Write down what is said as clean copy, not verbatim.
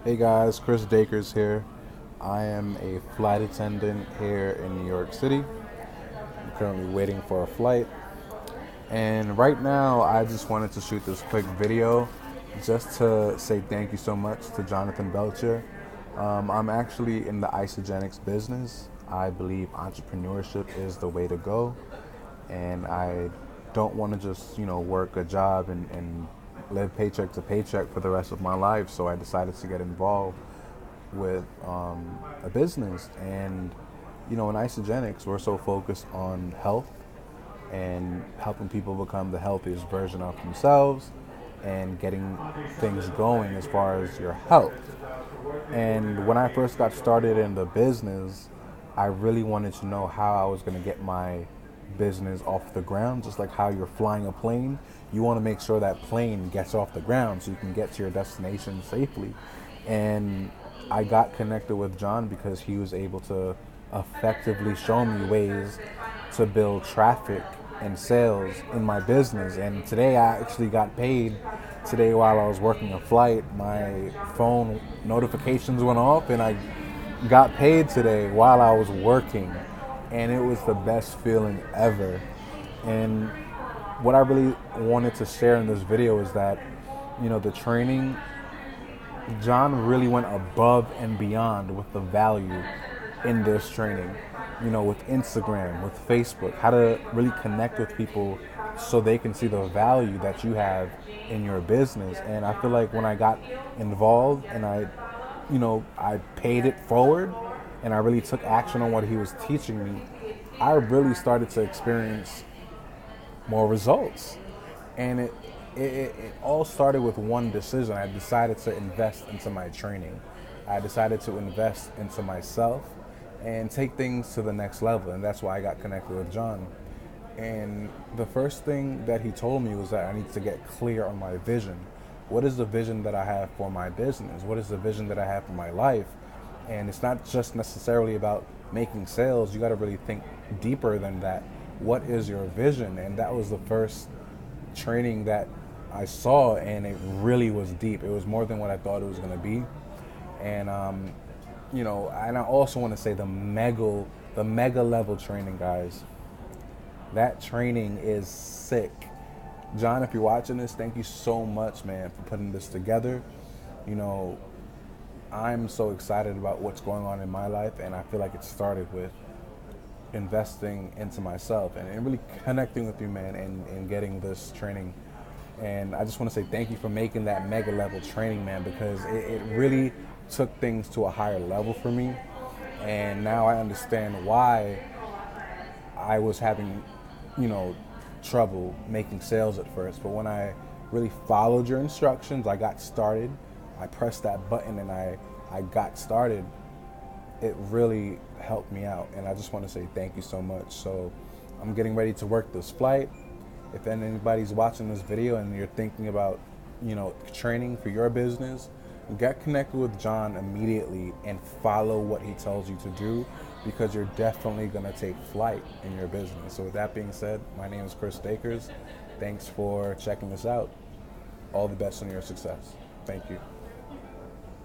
Hey guys, Chris Dacres here. I am a flight attendant here in New York City. I'm currently waiting for a flight. And right now, I just wanted to shoot this quick video just to say thank you so much to Jonathan Belcher. I'm actually in the ISAGENIX business. I believe entrepreneurship is the way to go. And I don't want to just, work a job and live paycheck to paycheck for the rest of my life. So I decided to get involved with a business. And, in Isogenics, we're so focused on health and helping people become the healthiest version of themselves and getting things going as far as your health. And when I first got started in the business, I really wanted to know how I was going to get my business off the ground. Just like how you're flying a plane, you want to make sure that plane gets off the ground so you can get to your destination safely. And I got connected with John because he was able to effectively show me ways to build traffic and sales in my business. And today I actually got paid. Today while I was working a flight, my phone notifications went off and I got paid today while I was working. And it was the best feeling ever. And what I really wanted to share in this video is that, the training, John really went above and beyond with the value in this training. With Instagram, with Facebook, how to really connect with people so they can see the value that you have in your business. And I feel like when I got involved and I paid it forward and I really took action on what he was teaching me, I really started to experience more results. And it all started with one decision. I decided to invest into my training. I decided to invest into myself and take things to the next level. And that's why I got connected with John. And the first thing that he told me was that I need to get clear on my vision. What is the vision that I have for my business? What is the vision that I have for my life? And it's not just necessarily about making sales. You got to really think deeper than that. What is your vision? And that was the first training that I saw, and it really was deep. It was more than what I thought it was going to be. And and I also want to say the mega level training, guys. That training is sick. John, if you're watching this, thank you so much, man, for putting this together. You know, I'm so excited about what's going on in my life, and I feel like it started with investing into myself and really connecting with you, man, and getting this training. And I just want to say thank you for making that mega level training, man, because it really took things to a higher level for me. And now I understand why I was having, you know, trouble making sales at first. But when I really followed your instructions, I got started. I pressed that button and I got started. It really helped me out. And I just want to say thank you so much. So I'm getting ready to work this flight. If anybody's watching this video and you're thinking about, training for your business, get connected with John immediately and follow what he tells you to do, because you're definitely going to take flight in your business. So with that being said, my name is Chris Dacres. Thanks for checking this out. All the best on your success. Thank you.